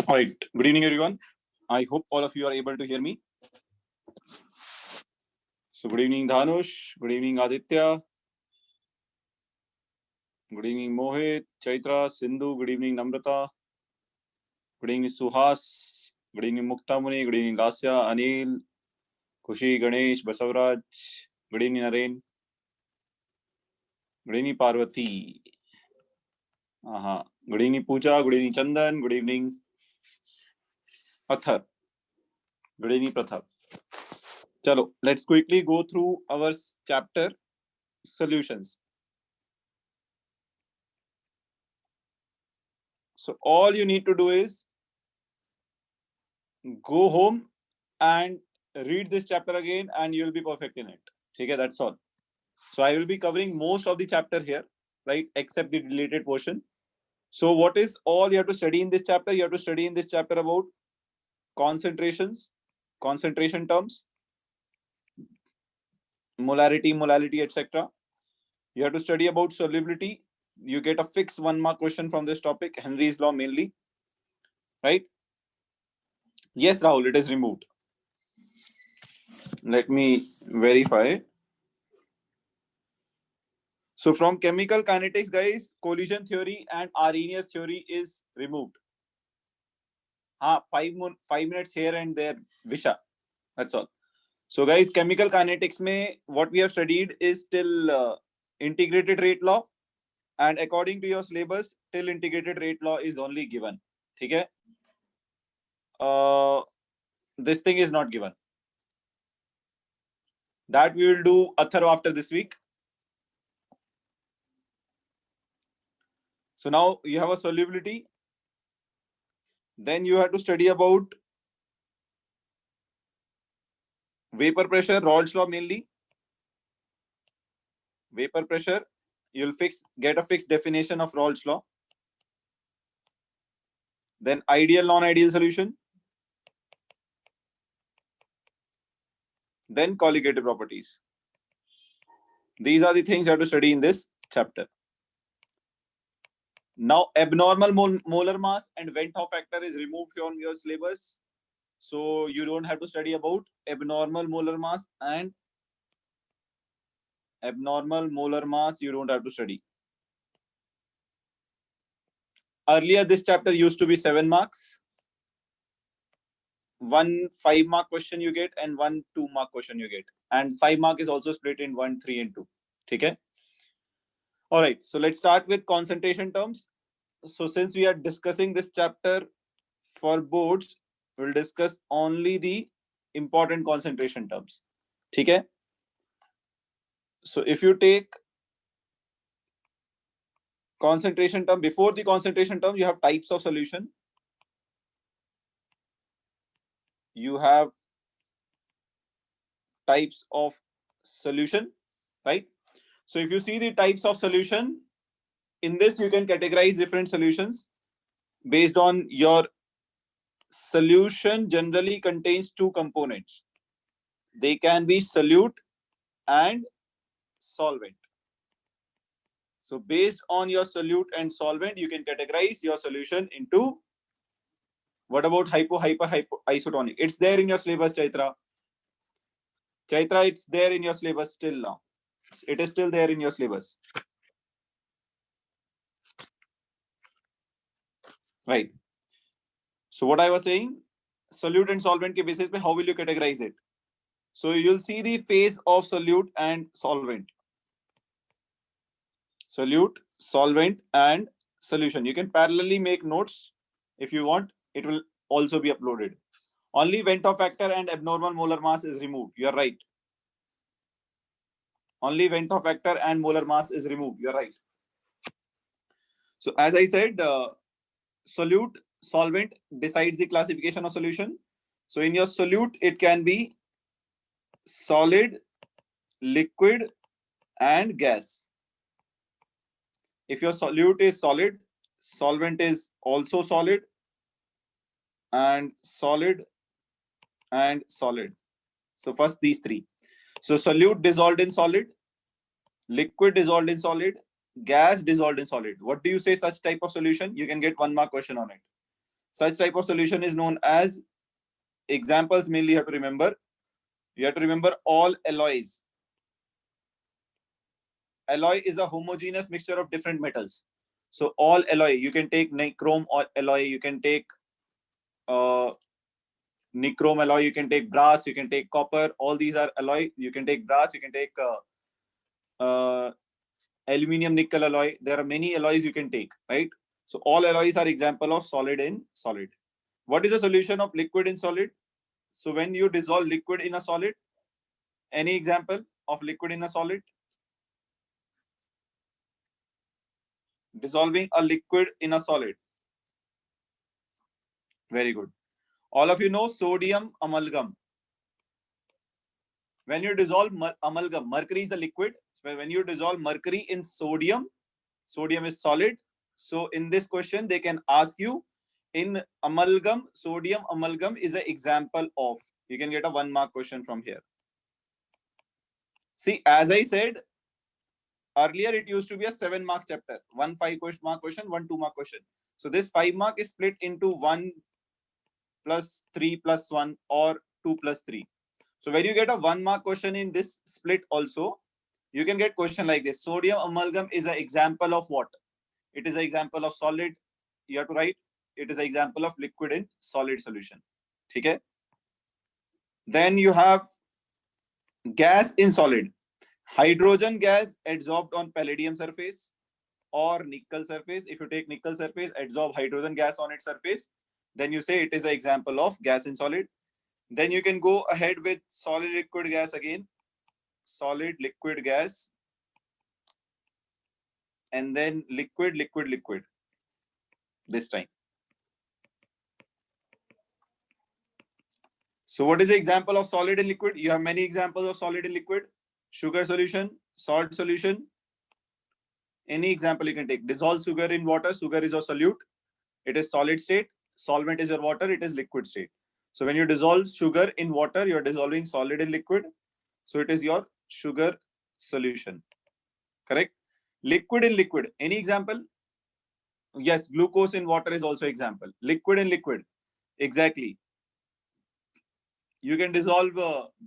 All right. Good evening, everyone. I hope all of you are able to hear me. So, good evening, Dhanush. Good evening, Aditya. Good evening, Mohit, Chaitra, Sindhu. Good evening, Namrata. Good evening, Suhas. Good evening, Muktamuni. Good evening, Lasya, Anil, Khushi, Ganesh, Basavraj. Good evening, Naren. Good evening, Parvati. Good evening, Pooja. Good evening, Chandan. Good evening, Athar. Good evening, Prathap. Chalo, let's quickly go through our chapter solutions. So all you need to do is go home and read this chapter again and you'll be perfect in it. Okay, that's all. So I will be covering most of the chapter here, right? Except the related portion. So what is all you have to study in this chapter? You have to study in this chapter about concentrations, concentration terms, molality, etc. You have to study about solubility. You get a fixed 1 mark question from this topic, Henry's law mainly, right? Yes, Rahul, it is removed. Let me verify. So from chemical kinetics, guys, collision theory and Arrhenius theory is removed. 5 minutes here and there, Visha. That's all. So guys, chemical kinetics mein, what we have studied is till integrated rate law. And according to your syllabus, till integrated rate law is only given. Okay? This thing is not given. That we will do Athar after this week. So now you have a solubility. Then you have to study about vapor pressure, Raoult's law mainly. Vapor pressure, you'll get a fixed definition of Raoult's law. Then ideal, non-ideal solution. Then colligative properties. These are the things you have to study in this chapter. Now, abnormal molar mass and Vent Hoff factor is removed from your syllabus. So you don't have to study about abnormal molar mass and abnormal molar mass. You don't have to study. Earlier, this chapter used to be 7 marks. 1 5-mark question you get and 1 2-mark question you get. And 5 mark is also split in 1, 3 and 2. Okay? All right. So let's start with concentration terms. So since we are discussing this chapter for boards, we'll discuss only the important concentration terms. Okay? So if you take concentration term, before the concentration term, you have types of solution. You have types of solution, right? So if you see the types of solution, in this you can categorize different solutions based on your solution generally contains 2 components. They can be solute and solvent. So based on your solute and solvent, you can categorize your solution into what about hypo isotonic? It's there in your syllabus, Chaitra. Chaitra, it's there in your syllabus still now. It is still there in your syllabus. Right. So what I was saying, solute and solvent ke basis pe how will you categorize it? So you'll see the phase of solute and solvent. Solute, solvent and solution. You can parallelly make notes if you want. It will also be uploaded. Only Vent Hoff factor and abnormal molar mass is removed. You're right. Only Vent Hoff factor and molar mass is removed. You're right. So as I said, solute, solvent decides the classification of solution. So in your solute, it can be solid, liquid, and gas. If your solute is solid, solvent is also solid, and solid, and solid. So first these 3. So solute dissolved in solid, liquid dissolved in solid, gas dissolved in solid. What do you say such type of solution? You can get 1 mark question on it. Such type of solution is known as examples. Mainly you have to remember. You have to remember all alloys. Alloy is a homogeneous mixture of different metals. So all alloy, you can take nichrome or alloy, you can take nichrome alloy, you can take brass, you can take copper. All these are alloy. You can take brass, you can take aluminium nickel alloy. There are many alloys you can take, right? So all alloys are example of solid in solid. What is the solution of liquid in solid? So when you dissolve liquid in a solid, any example of liquid in a solid? Dissolving a liquid in a solid. Very good. All of you know sodium amalgam. When you dissolve amalgam, mercury is the liquid. So when you dissolve mercury in sodium, sodium is solid. So in this question, they can ask you in amalgam, sodium amalgam is an example of. You can get a 1 mark question from here. See, as I said, earlier it used to be a 7 mark chapter. 1 5 mark question, 1 2 mark question. So this 5 mark is split into 1 plus 3 plus 1 or 2 plus 3. So when you get a 1 mark question in this split also, you can get question like this. Sodium amalgam is an example of what? It is an example of solid. You have to write. It is an example of liquid in solid solution. Okay. Then you have gas in solid. Hydrogen gas adsorbed on palladium surface or nickel surface. If you take nickel surface, adsorb hydrogen gas on its surface, then you say it is an example of gas in solid. Then you can go ahead with solid liquid gas again. Solid liquid gas. And then liquid, liquid, liquid. This time. So what is the example of solid and liquid? You have many examples of solid and liquid. Sugar solution, salt solution. Any example you can take. Dissolve sugar in water. Sugar is a solute. It is solid state. Solvent is your water. It is liquid state. So when you dissolve sugar in water, you're dissolving solid and liquid. So it is your sugar solution. Correct? Liquid in liquid. Any example? Yes, glucose in water is also example. Liquid in liquid. Exactly. You can dissolve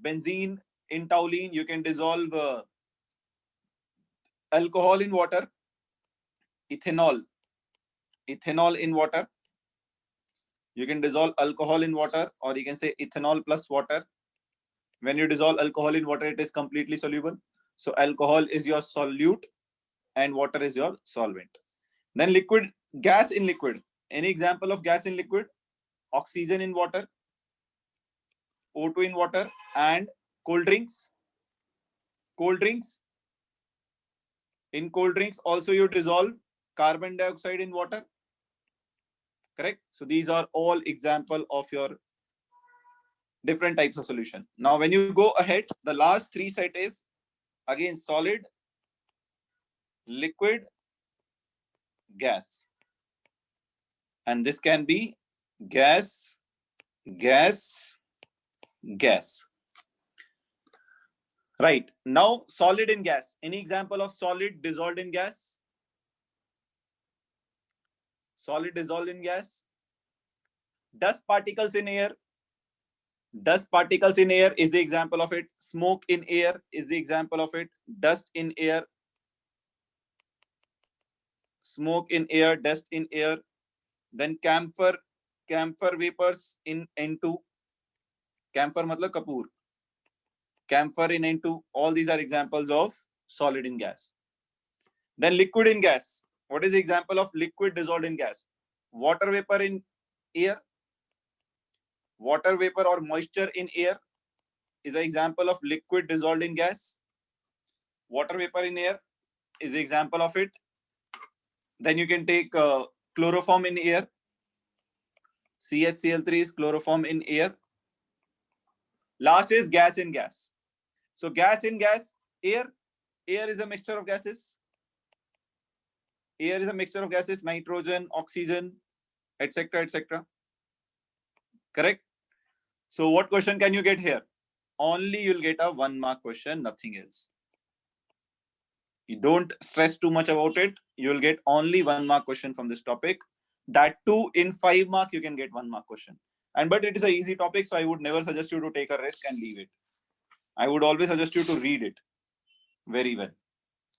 benzene in toluene. You can dissolve alcohol in water. Ethanol. Ethanol in water. You can dissolve alcohol in water, or you can say ethanol plus water. When you dissolve alcohol in water, it is completely soluble. So alcohol is your solute and water is your solvent. Then liquid, gas in liquid. Any example of gas in liquid? Oxygen in water, O2 in water, and cold drinks. Cold drinks. In cold drinks, also you dissolve carbon dioxide in water. Correct? So these are all example of your different types of solution. Now, when you go ahead, the last 3 set is again solid, liquid, gas. And this can be gas, gas, gas. Right. Now, solid in gas. Any example of solid dissolved in gas? Solid dissolved in gas. Dust particles in air. Dust particles in air is the example of it. Smoke in air is the example of it. Dust in air. Smoke in air, dust in air. Then camphor vapors in N2. Camphor matlab kapoor. Camphor in N2. All these are examples of solid in gas. Then liquid in gas. What is the example of liquid dissolved in gas? Water vapor in air. Water vapor or moisture in air is an example of liquid dissolved in gas. Water vapor in air is an example of it. Then you can take chloroform in air. CHCl3 is chloroform in air. Last is gas in gas. So gas in gas, air. Air is a mixture of gases. Air is a mixture of gases, nitrogen, oxygen, etc., etc. Correct? So what question can you get here? Only you'll get a 1 mark question, nothing else. You don't stress too much about it. You'll get only 1 mark question from this topic. that too in 5 mark you can get 1 mark question. And but it is an easy topic, so I would never suggest you to take a risk and leave it. I would always suggest you to read it very well.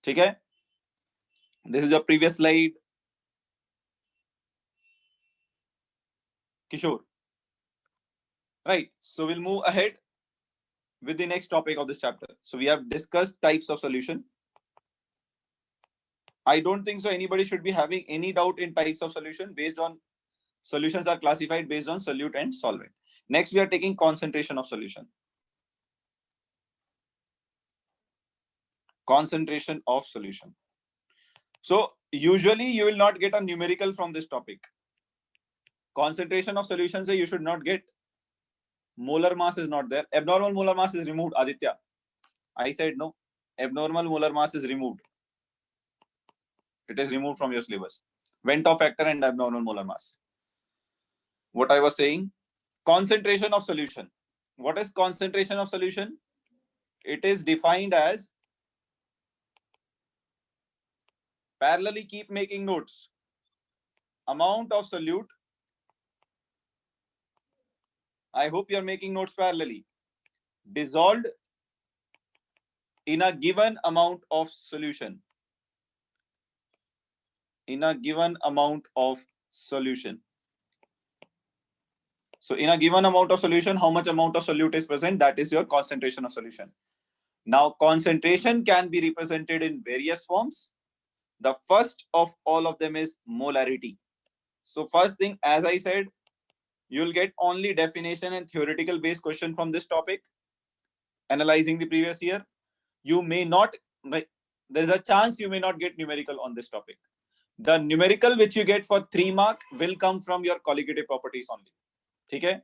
Okay, this is your previous slide, Kishore. Right, so we'll move ahead with the next topic of this chapter. So we have discussed types of solution. I don't think so anybody should be having any doubt in types of solution. Based on solutions are classified based on solute and solvent. Next we are taking concentration of solution. Concentration of solution. So usually you will not get a numerical from this topic. Concentration of solution say you should not get. Molar mass is not there. Abnormal molar mass is removed, Aditya. I said no. Abnormal molar mass is removed. It is removed from your syllabus. Vent-off factor and abnormal molar mass. What I was saying, concentration of solution. What is concentration of solution? It is defined as, parallelly keep making notes, amount of solute. I hope you are making notes parallelly. Dissolved in a given amount of solution. In a given amount of solution. So in a given amount of solution, how much amount of solute is present? That is your concentration of solution. Now concentration can be represented in various forms. The first of all of them is molarity. So first thing, as I said, you'll get only definition and theoretical based question from this topic. Analyzing the previous year, you may not, there's a chance you may not get numerical on this topic. The numerical which you get for 3 mark will come from your colligative properties only. Okay,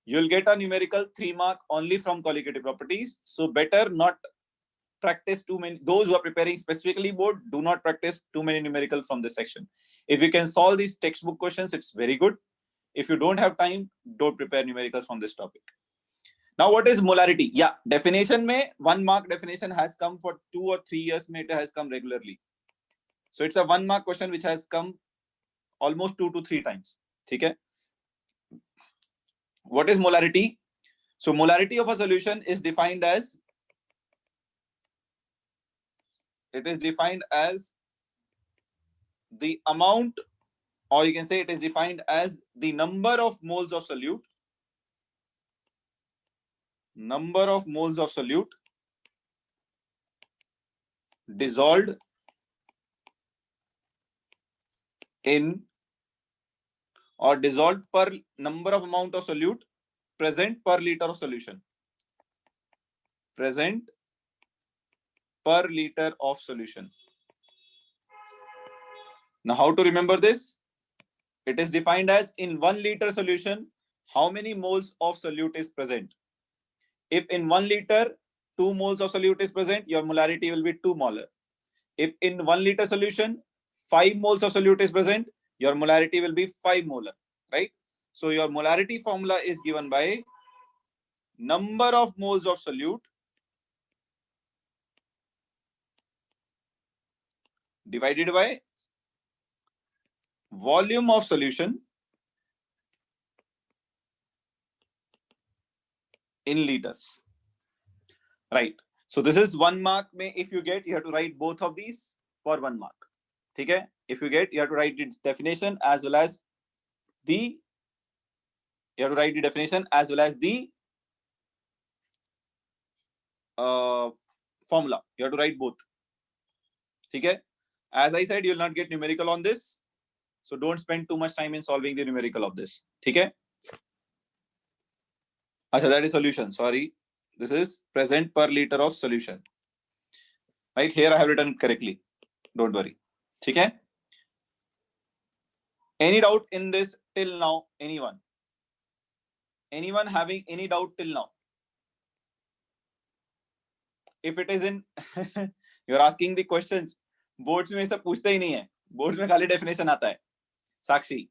you'll get a numerical 3 mark only from colligative properties. So better not practice too many. Those who are preparing specifically board, do not practice too many numerical from this section. If you can solve these textbook questions, it's very good. If you don't have time, don't prepare numericals from this topic. Now what is molarity? Yeah, definition mein 1 mark definition has come for 2 or 3 years mein, it has come regularly. So it's a 1 mark question which has come almost 2 to 3 times. Okay. What is molarity? So molarity of a solution is defined as, it is defined as the amount, or you can say it is defined as the number of moles of solute. Number of moles of solute dissolved in, or dissolved per number of amount of solute present per liter of solution. Present per liter of solution. Now how to remember this? It is defined as, in 1 liter solution, how many moles of solute is present. If in 1 liter 2 moles of solute is present, your molarity will be 2 molar. If in 1 liter solution 5 moles of solute is present, your molarity will be 5 molar, right? So your molarity formula is given by number of moles of solute divided by volume of solution in liters, right? So this is 1 mark. If you get, you have to write both of these for 1 mark. Okay, if you get, you have to write the definition as well as the, you have to write the definition as well as the formula. You have to write both. Okay, as I said, you will not get numerical on this, so don't spend too much time in solving the numerical of this. Okay, Achha, that is solution. Sorry, this is present per liter of solution. Right here I have written it correctly. Don't worry. Okay. Any doubt in this till now? Anyone? Anyone having any doubt till now? If it is in, you're asking the questions. Boards में सब पूछते ही नहीं है. Boards में खाली definition आता है. Sakshi.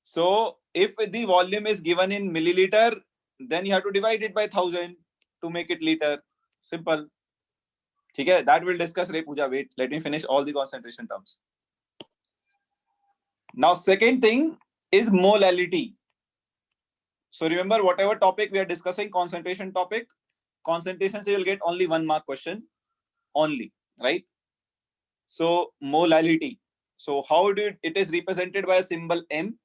So if the volume is given in milliliter, then you have to divide it by 1000 to make it liter. Simple. Okay, that we'll discuss. Ray Pooja, wait. Let me finish all the concentration terms. Now, second thing, is molality. So remember, whatever topic we are discussing, concentration topic, concentration, so you'll get only 1 mark question only, right? So molality. So how do it is represented by a symbol M?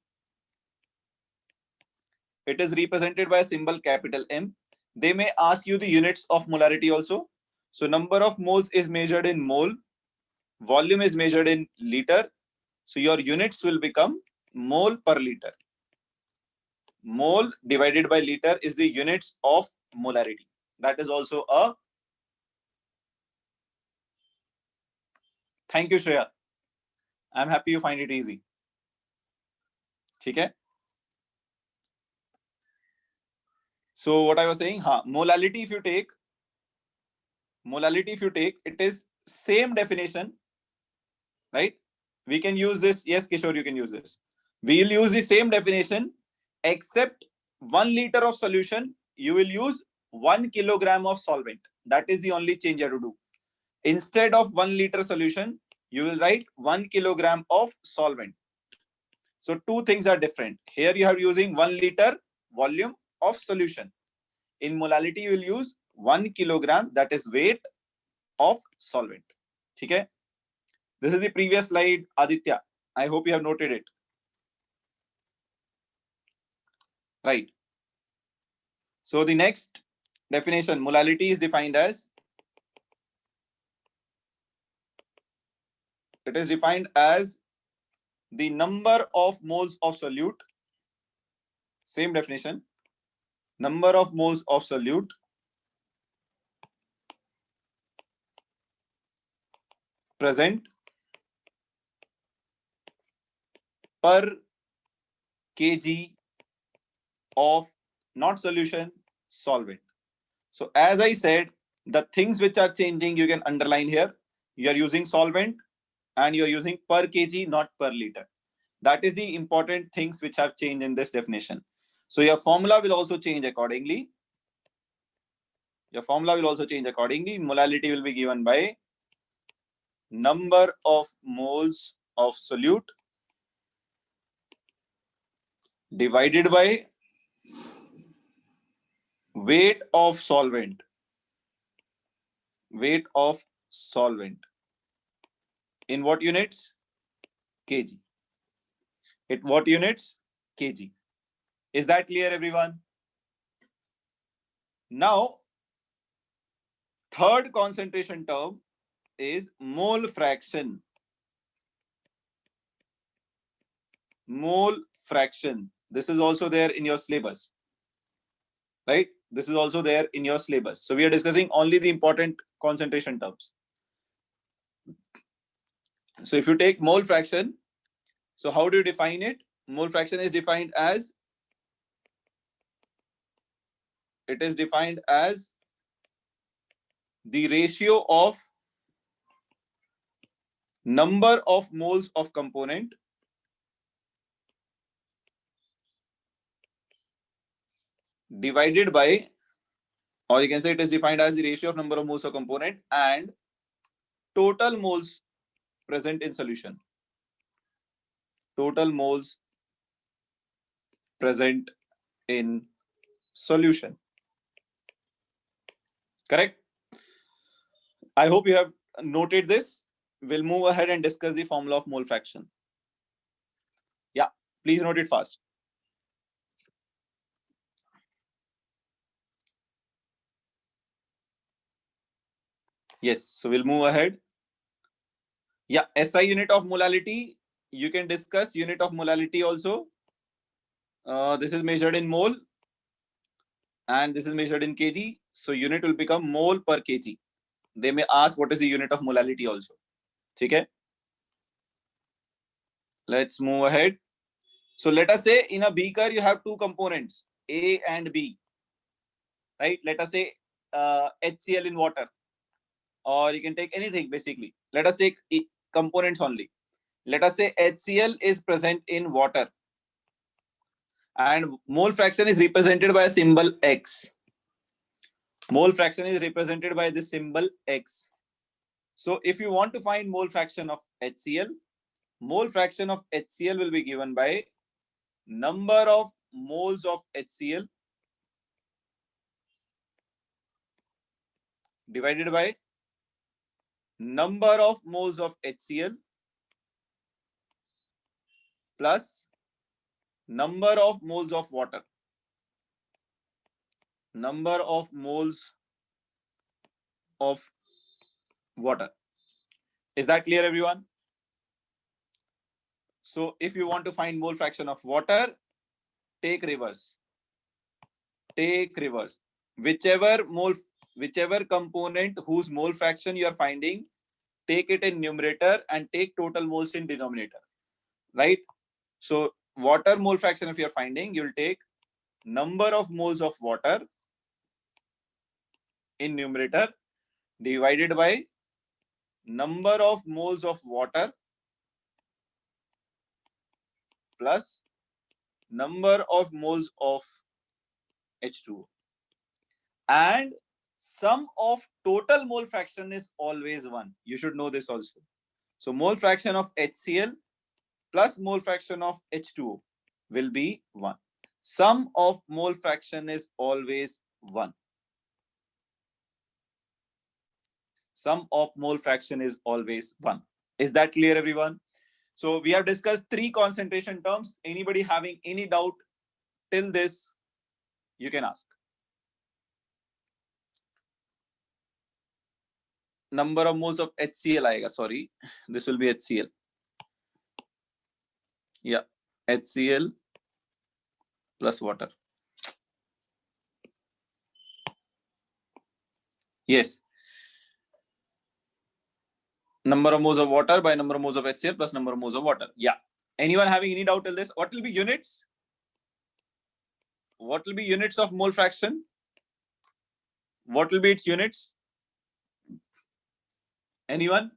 It is represented by a symbol capital M. They may ask you the units of molarity also. So number of moles is measured in mole, volume is measured in liter. So your units will become mole per liter. Mole divided by liter is the units of molarity. That is also a. Thank you, Shreya. I'm happy you find it easy. Okay. So what I was saying, molality if you take, it is same definition, right? We can use this. Yes, Kishore, you can use this. We'll use the same definition, except 1 liter of solution, you will use 1 kilogram of solvent. That is the only change you have to do. Instead of 1 liter solution, you will write 1 kilogram of solvent. So 2 things are different. Here you are using 1 liter volume of solution. In molality, you will use 1 kilogram, that is weight of solvent. Okay. This is the previous slide, Aditya. I hope you have noted it. Right. So the next definition, molality is defined as, it is defined as the number of moles of solute. Same definition. Number of moles of solute present per kg of not solution, solvent. So as I said, the things which are changing, you can underline here. You are using solvent and you are using per kg, not per liter. That is the important things which have changed in this definition. So your formula will also change accordingly. Molality will be given by number of moles of solute divided by weight of solvent. Weight of solvent. In what units? Kg. At what units? Kg. Is that clear, everyone? Now, third concentration term is mole fraction. Mole fraction. This is also there in your syllabus, right? This is also there in your syllabus. So we are discussing only the important concentration terms. So if you take mole fraction, so how do you define it? Mole fraction is defined as, it is defined as the ratio of number of moles of component divided by, or you can say it is defined as the ratio of number of moles of component and total moles present in solution. Total moles present in solution. Correct? I hope you have noted this. We'll move ahead and discuss the formula of mole fraction. Yeah, please note it fast. Yes, so we'll move ahead. Yeah, SI unit of molality. You can discuss unit of molality also. This is measured in mole and this is measured in kg. So unit will become mole per kg. They may ask what is the unit of molality also. Okay. Let's move ahead. So let us say in a beaker you have 2 components, A and B. Right? Let us say HCl in water, or you can take anything basically. Let us take components only. Let us say HCl is present in water and mole fraction is represented by a symbol X. Mole fraction is represented by this symbol X. So if you want to find mole fraction of HCl, mole fraction of HCl will be given by number of moles of HCl divided by number of moles of HCl plus number of moles of water. Number of moles of water. Is that clear, everyone? So if you want to find mole fraction of water, take reverse. Take reverse. Whichever component whose mole fraction you are finding, take it in numerator and take total moles in denominator. Right? So water mole fraction if you are finding, you'll take number of moles of water in numerator divided by number of moles of water plus number of moles of H2O. And sum of total mole fraction is always 1. You should know this also. So mole fraction of HCl plus mole fraction of H2O will be 1. Sum of mole fraction is always 1. Sum of mole fraction is always 1. Is that clear, everyone? So we have discussed 3 concentration terms. Anybody having any doubt till this, you can ask. Number of moles of HCl aayega, sorry. This will be HCl. Yeah, HCl plus water. Yes. Number of moles of water by number of moles of HCl plus number of moles of water. Yeah. Anyone having any doubt till this? What will be units? What will be units of mole fraction? What will be its units? Anyone?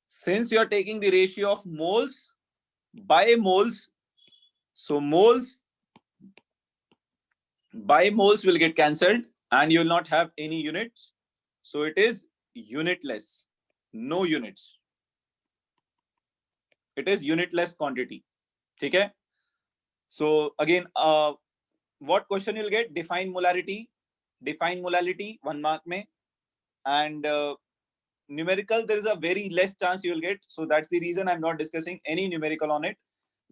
Since you are taking the ratio of moles by moles, so moles by moles will get cancelled and you will not have any units. So it is unitless. No units. It is unitless quantity. Okay? So again, what question you'll get? Define molarity. Define molality, 1 mark mein. And numerical, there is a very less chance you will get. So that's the reason I'm not discussing any numerical on it.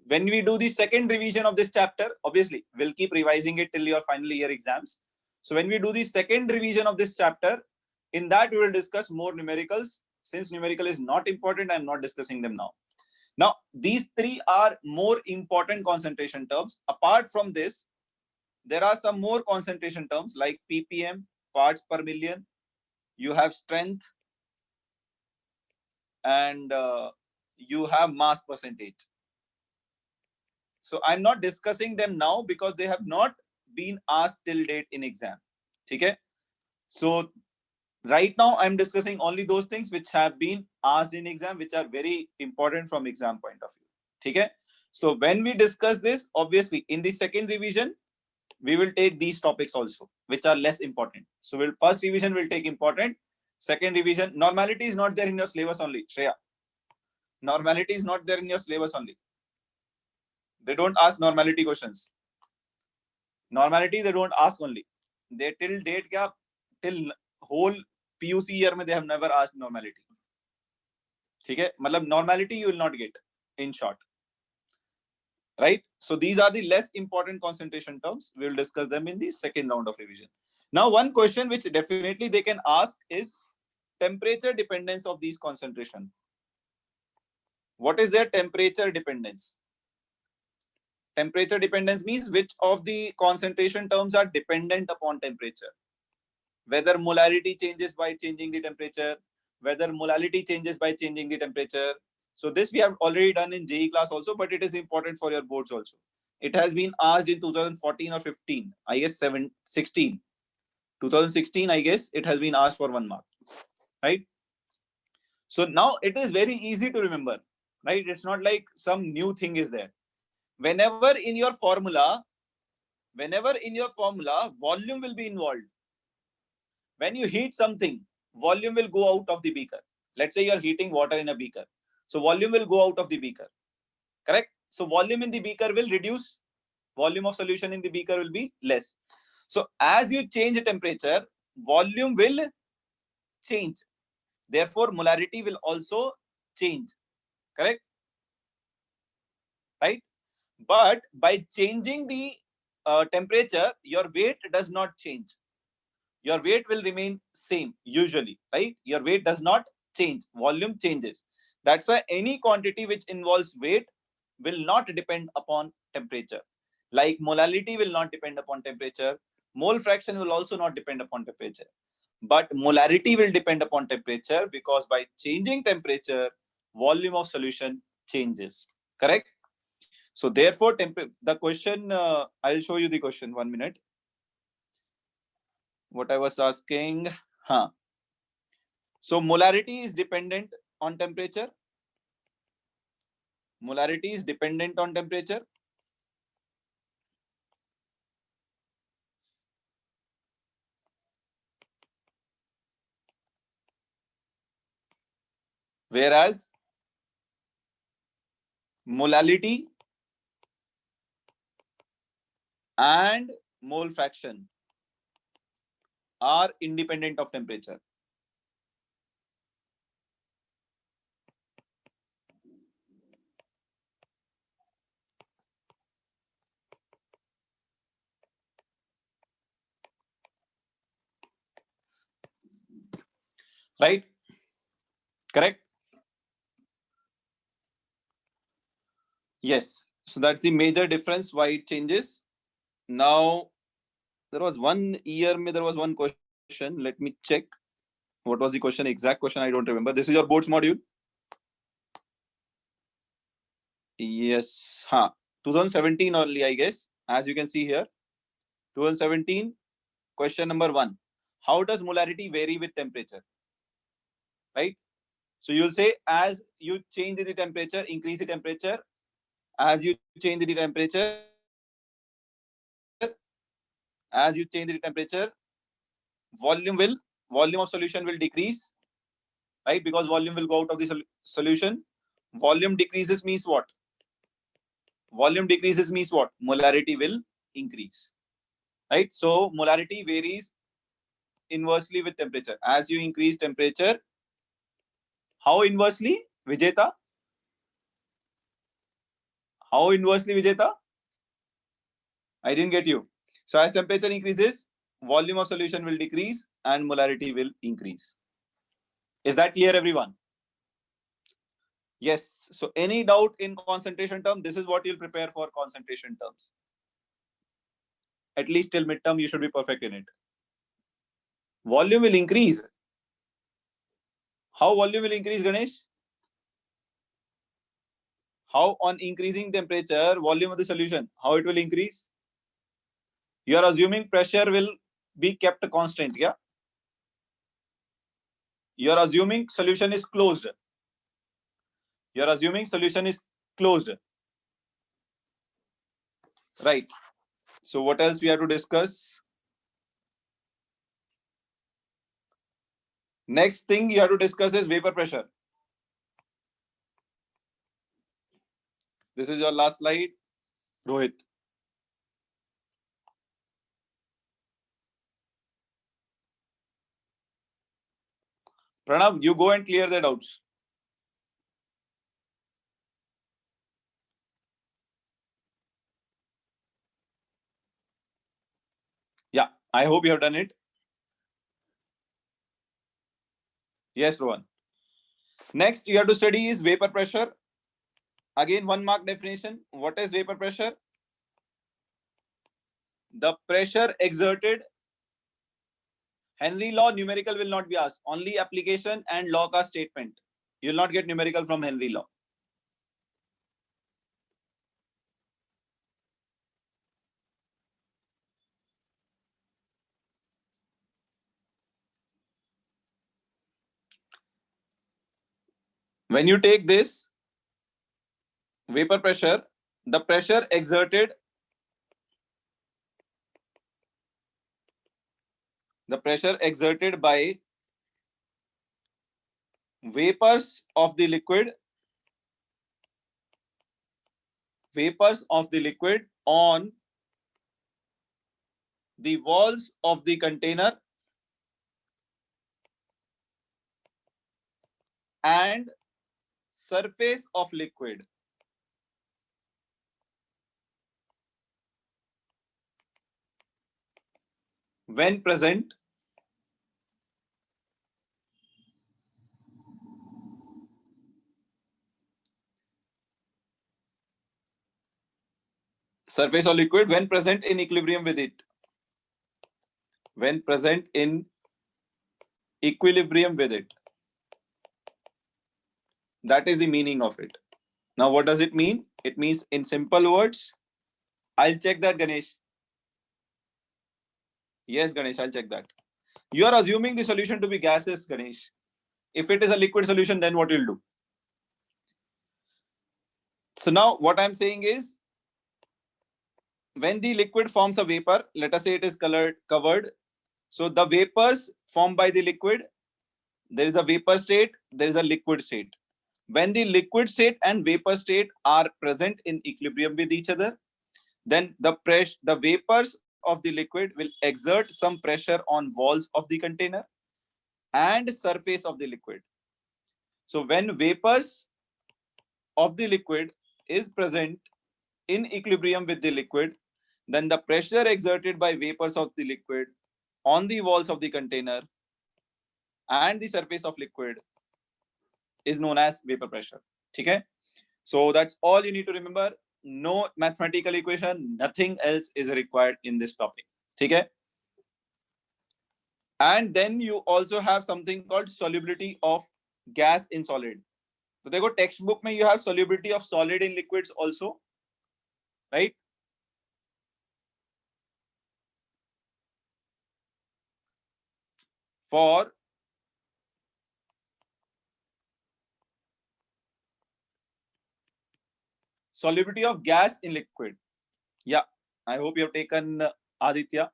When we do the second revision of this chapter, obviously, we'll keep revising it till your final year exams. So when we do the second revision of this chapter, in that we will discuss more numericals. Since numerical is not important, I'm not discussing them now. Now, these 3 are more important concentration terms. Apart from this, there are some more concentration terms like ppm, parts per million. You have strength and you have mass percentage. So I'm not discussing them now because they have not been asked till date in exam. Okay? So right now I'm discussing only those things which have been asked in exam, which are very important from exam point of view. Okay? So when we discuss this, obviously in the second revision, we will take these topics also, which are less important. So first revision will take important. Second revision, normality is not there in your syllabus only. Shreya, normality is not there in your syllabus only. They don't ask normality questions. Normality they don't ask only. They till date till whole PUC year they have never asked normality. Okay? Matlab normality you will not get, in short. Right? So these are the less important concentration terms. We will discuss them in the second round of revision. Now, one question which definitely they can ask is temperature dependence of these concentration. What is their temperature dependence? Temperature dependence means which of the concentration terms are dependent upon temperature. Whether molarity changes by changing the temperature, whether molality changes by changing the temperature. So this we have already done in JEE class also, but it is important for your boards also. It has been asked in 2014 or 15, I guess 16. 2016, I guess it has been asked for 1 mark, right? So now it is very easy to remember, right? It's not like some new thing is there. Whenever in your formula, volume will be involved. When you heat something, volume will go out of the beaker. Let's say you're heating water in a beaker. So volume will go out of the beaker. Correct? So volume in the beaker will reduce, volume of solution in the beaker will be less. So as you change the temperature, volume will change. Therefore, molarity will also change. Correct? Right? But by changing the temperature, your weight does not change. Your weight will remain same usually, right? Your weight does not change. Volume changes. That's why any quantity which involves weight will not depend upon temperature. Like molality will not depend upon temperature. Mole fraction will also not depend upon temperature. But molarity will depend upon temperature, because by changing temperature, volume of solution changes. Correct? So therefore, the question, I'll show you the question, 1 minute. What I was asking, so molarity is dependent on temperature. Molarity is dependent on temperature. Whereas molality and mole fraction are independent of temperature. Right? Correct? Yes. So that's the major difference why it changes. Now, there was 1 year, there was one question. Let me check. What was the question? Exact question, I don't remember. This is your boards module. Yes. 2017 only, I guess. As you can see here. 2017, question number 1. How does molarity vary with temperature? Right? So you'll say, as you change the temperature, increase the temperature. As you change the temperature, volume of solution will decrease, right? Because volume will go out of the solution. Volume decreases means what? Volume decreases means what? Molarity will increase, right? So molarity varies inversely with temperature. As you increase temperature, how inversely, Vijeta? How inversely, Vijeta? I didn't get you. So as temperature increases, volume of solution will decrease and molarity will increase. Is that clear, everyone? Yes. So any doubt in concentration term, this is what you'll prepare for concentration terms. At least till midterm, you should be perfect in it. Volume will increase. How volume will increase, Ganesh? How on increasing temperature, volume of the solution, how it will increase? You are assuming pressure will be kept constant, yeah? You are assuming solution is closed. You are assuming solution is closed. Right. So what else we have to discuss? Next thing you have to discuss is vapor pressure. This is your last slide, Rohit. Pranav, you go and clear the doubts. Yeah, I hope you have done it. Yes, Rohan. Next, you have to study is vapor pressure. Again, 1 mark definition. What is vapor pressure? The pressure exerted. Henry law, numerical will not be asked. Only application and law ka statement. You will not get numerical from Henry law. When you take this vapor pressure, the pressure exerted, by vapors of the liquid vapors of the liquid on the walls of the container and surface of liquid. When present, surface of liquid when present in equilibrium with it. When present in equilibrium with it. That is the meaning of it. Now, what does it mean? It means, in simple words, I'll check that, Ganesh. Yes, Ganesh, I'll check that. You are assuming the solution to be gaseous, Ganesh. If it is a liquid solution, then what you'll do? So now what I'm saying is, when the liquid forms a vapor, let us say it is covered. So the vapors formed by the liquid, there is a vapor state, there is a liquid state. When the liquid state and vapor state are present in equilibrium with each other, then the vapors of the liquid will exert some pressure on walls of the container and surface of the liquid. So when vapors of the liquid is present in equilibrium with the liquid, then the pressure exerted by vapors of the liquid on the walls of the container and the surface of liquid is known as vapor pressure. Okay? So that's all you need to remember. No mathematical equation, nothing else is required in this topic. Okay? And then you also have something called solubility of gas in solid. So देखो textbook में you have solubility of solid in liquids also, right? For solubility of gas in liquid. Yeah, I hope you have taken Aditya.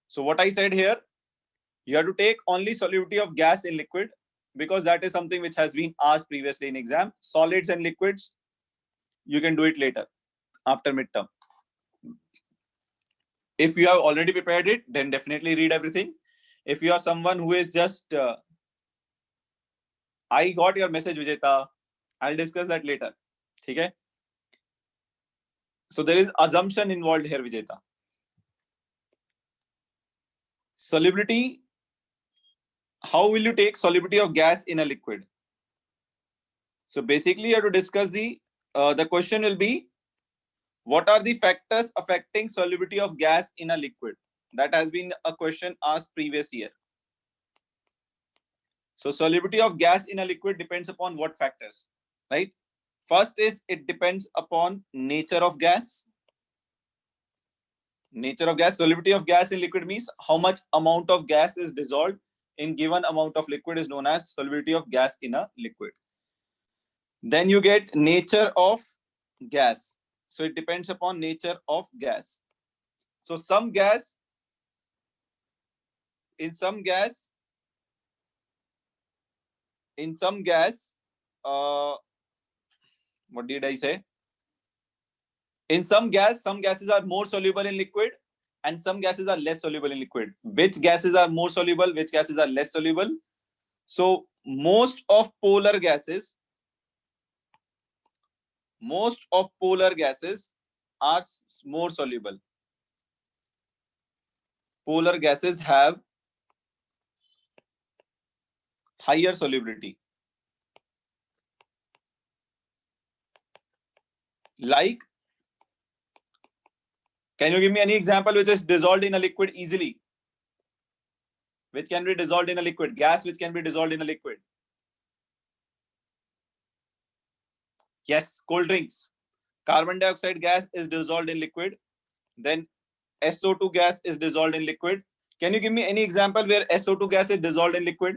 So what I said here, you have to take only solubility of gas in liquid because that is something which has been asked previously in exam. Solids and liquids, you can do it later after midterm. If you have already prepared it, then definitely read everything. If you are someone who is just, I got your message, Vijeta. I'll discuss that later. Okay? So there is assumption involved here, Vijeta. Solubility. How will you take solubility of gas in a liquid? So basically, you have to discuss the question will be, what are the factors affecting solubility of gas in a liquid? That has been a question asked previous year. So solubility of gas in a liquid depends upon what factors, right? First is it depends upon nature of gas. Nature of gas, solubility of gas in liquid means how much amount of gas is dissolved in given amount of liquid is known as solubility of gas in a liquid. Then you get nature of gas. So it depends upon nature of gas. So in some gas, what did I say? In some gases are more soluble in liquid and some gases are less soluble in liquid. Which gases are more soluble? Which gases are less soluble? So most of polar gases are more soluble. Polar gases have higher solubility. Like, can you give me any example which is dissolved in a liquid easily? Which can be dissolved in a liquid? Gas which can be dissolved in a liquid? Yes, cold drinks. Carbon dioxide gas is dissolved in liquid. Then SO2 gas is dissolved in liquid. Can you give me any example where SO2 gas is dissolved in liquid?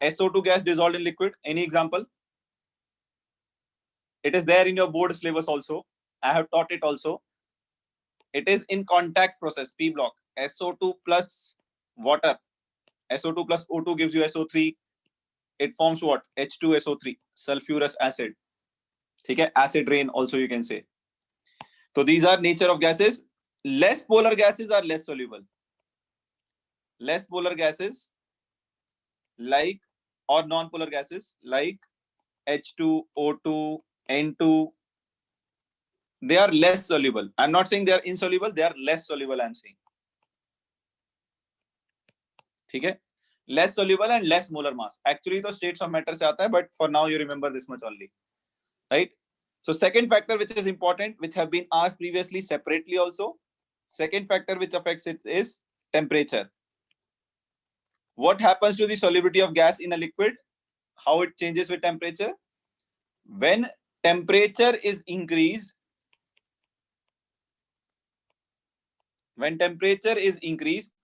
SO2 gas dissolved in liquid. Any example? It is there in your board syllabus also. I have taught it also. It is in contact process, P block. SO2 plus water. SO2 plus O2 gives you SO3. it forms what? H2SO3, sulfurous acid. Okay, acid rain also you can say. So these are nature of gases. Less polar gases are less soluble. Less polar gases like, or non-polar gases like H2, O2, N2, they are less soluble. I'm not saying they are insoluble, they are less soluble, I'm saying. Okay? Less soluble and less molar mass. Actually, the states of matter se aata hai, but for now you remember this much only. Right? So second factor which is important, which have been asked previously separately also. Second factor which affects it is temperature. What happens to the solubility of gas in a liquid? How it changes with temperature? When temperature is increased,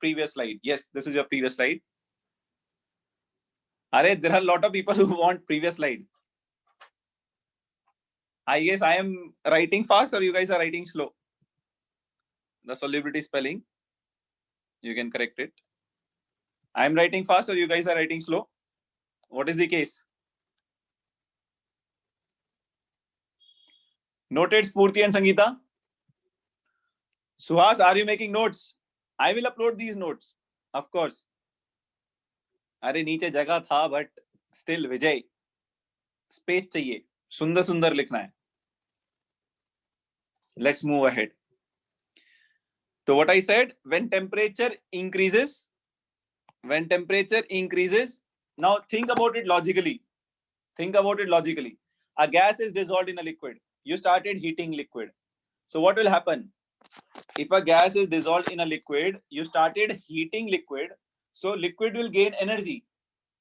previous slide. Yes, this is your previous slide. Are there are a lot of people who want previous slide. I guess I am writing fast or you guys are writing slow. The solubility spelling, you can correct it. I am writing fast or you guys are writing slow. What is the case? Noted, Spurti and Sangeeta. Suhas, are you making notes? I will upload these notes, of course. अरे नीचे जगह था but still Vijay space चाहिए, सुंदर सुंदर लिखना है. Let's move ahead. So what I said, when temperature increases, now think about it logically. A gas is dissolved in a liquid. You started heating liquid. So what will happen? If a gas is dissolved in a liquid, you started heating liquid. So liquid will gain energy.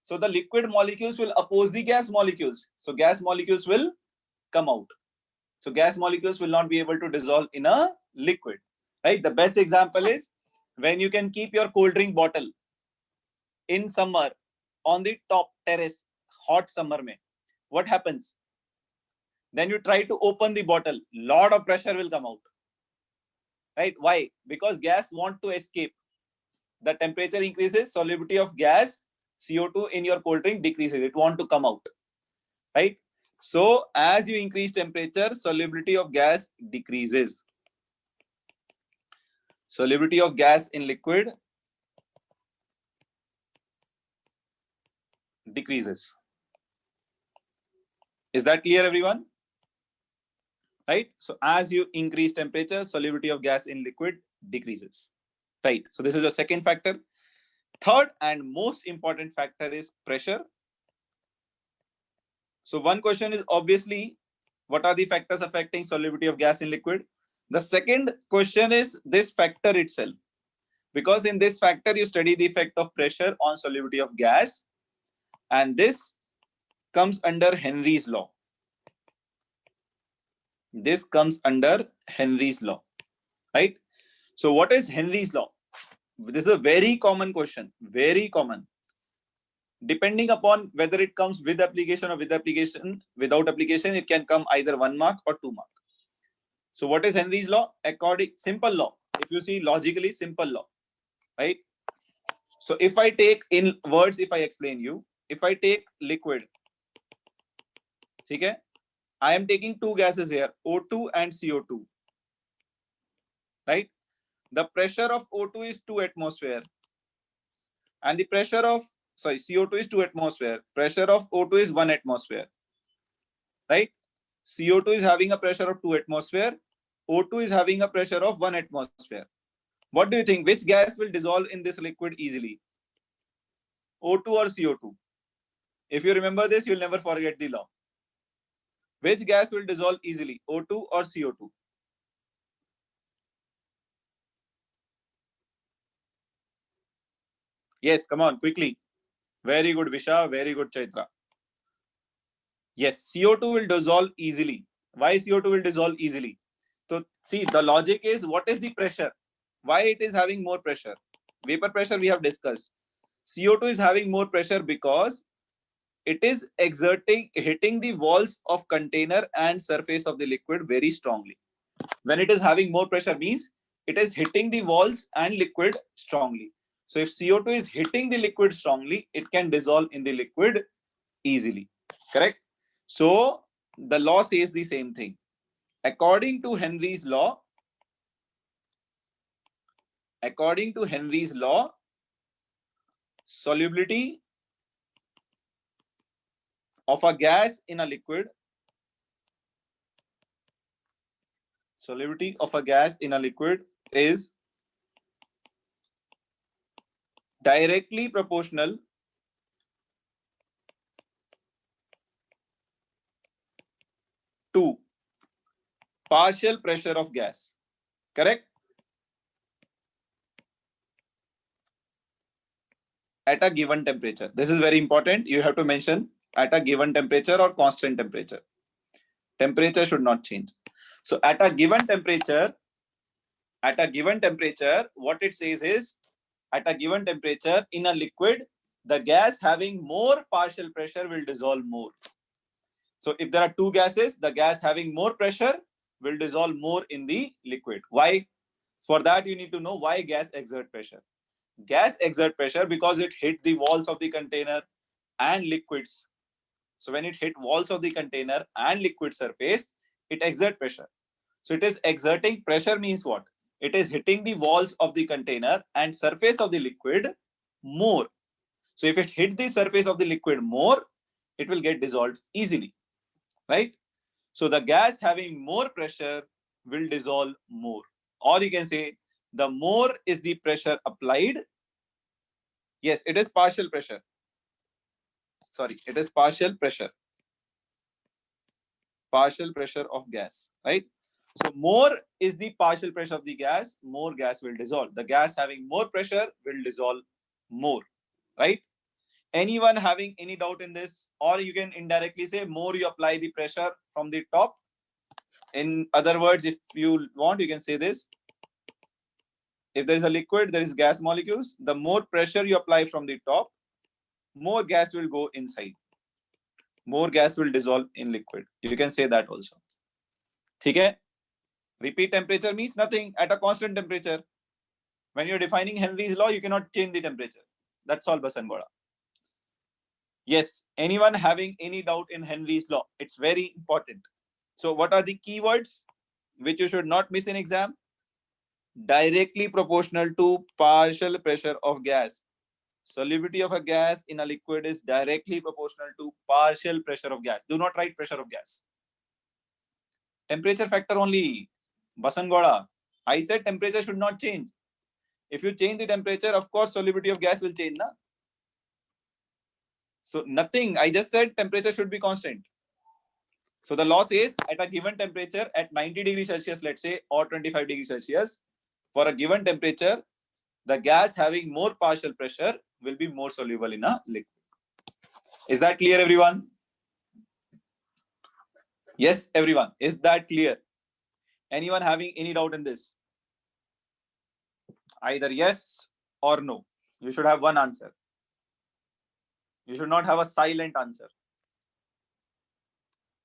So the liquid molecules will oppose the gas molecules. So gas molecules will come out. So gas molecules will not be able to dissolve in a liquid. Right? The best example is when you can keep your cold drink bottle in summer on the top terrace, hot summer mein. What happens? Then you try to open the bottle, lot of pressure will come out. Right? Why? Because gas want to escape. The temperature increases, solubility of gas, CO2 in your cold drink decreases. It want to come out. Right? So as you increase temperature, solubility of gas decreases. Solubility of gas in liquid decreases. Is that clear, everyone? Right? So as you increase temperature, solubility of gas in liquid decreases. Right? So this is the second factor. Third and most important factor is pressure. So one question is obviously, what are the factors affecting solubility of gas in liquid? The second question is this factor itself. Because in this factor, you study the effect of pressure on solubility of gas. And this comes under Henry's law. This comes under Henry's law. Right? So what is Henry's law? This is a very common question. Very common. Depending upon whether it comes with application or with application, without application, it can come either 1 mark or 2 mark. So what is Henry's law? According, simple law. If you see logically, simple law, right? So if I take in words, if I explain you, if I take liquid, okay, I am taking two gases here, O2 and CO2, right? The pressure of O2 is 2 atmosphere and the pressure of, sorry, CO2 is 2 atmosphere. Pressure of O2 is 1 atmosphere, right? CO2 is having a pressure of 2 atmosphere. O2 is having a pressure of 1 atmosphere. What do you think? Which gas will dissolve in this liquid easily? O2 or CO2? If you remember this, you'll never forget the law. Which gas will dissolve easily? O2 or CO2? Yes, come on, quickly. Very good, Visha. Very good, Chaitra. Yes, CO2 will dissolve easily. Why CO2 will dissolve easily? So see, the logic is, what is the pressure? Why it is having more pressure? Vapor pressure we have discussed. CO2 is having more pressure because it is hitting the walls of container and surface of the liquid very strongly. When it is having more pressure means it is hitting the walls and liquid strongly. So if CO2 is hitting the liquid strongly, it can dissolve in the liquid easily. Correct? So the law says the same thing. According to Henry's law, solubility of a gas in a liquid, is directly proportional to partial pressure of gas. Correct? At a given temperature. This is very important. You have to mention at a given temperature or constant temperature. Temperature should not change. So at a given temperature, what it says is, at a given temperature in a liquid, the gas having more partial pressure will dissolve more. So if there are two gases, the gas having more pressure will dissolve more in the liquid. Why? For that, you need to know why gas exert pressure. Gas exert pressure because it hit the walls of the container and liquids. So when it hit walls of the container and liquid surface, it exert pressure. So it is exerting pressure means what? It is hitting the walls of the container and surface of the liquid more. So if it hit the surface of the liquid more, it will get dissolved easily, right? So the gas having more pressure will dissolve more. Or you can say the more is the pressure applied. Yes, it is partial pressure. Sorry, it is partial pressure. Partial pressure of gas, right? So more is the partial pressure of the gas, more gas will dissolve. The gas having more pressure will dissolve more, right? Anyone having any doubt in this? Or you can indirectly say more you apply the pressure from the top. In other words, if you want, you can say this. If there is a liquid, there is gas molecules. The more pressure you apply from the top, more gas will go inside. More gas will dissolve in liquid. You can say that also. Okay? Repeat temperature means nothing at a constant temperature. When you're defining Henry's law, you cannot change the temperature. That's all, Basangoda. Yes, anyone having any doubt in Henry's law? It's very important. So what are the keywords which you should not miss in exam? Directly proportional to partial pressure of gas. Solubility of a gas in a liquid is directly proportional to partial pressure of gas. Do not write pressure of gas. Temperature factor only. Basangoda. I said temperature should not change. If you change the temperature, of course, solubility of gas will change. Na? So nothing. I just said temperature should be constant. So the law says at a given temperature at 90 degrees Celsius, let's say, or 25 degrees Celsius, for a given temperature, the gas having more partial pressure will be more soluble in a liquid. Is that clear, everyone? Yes, everyone. Is that clear? Anyone having any doubt in this? Either yes or no. You should have one answer. You should not have a silent answer.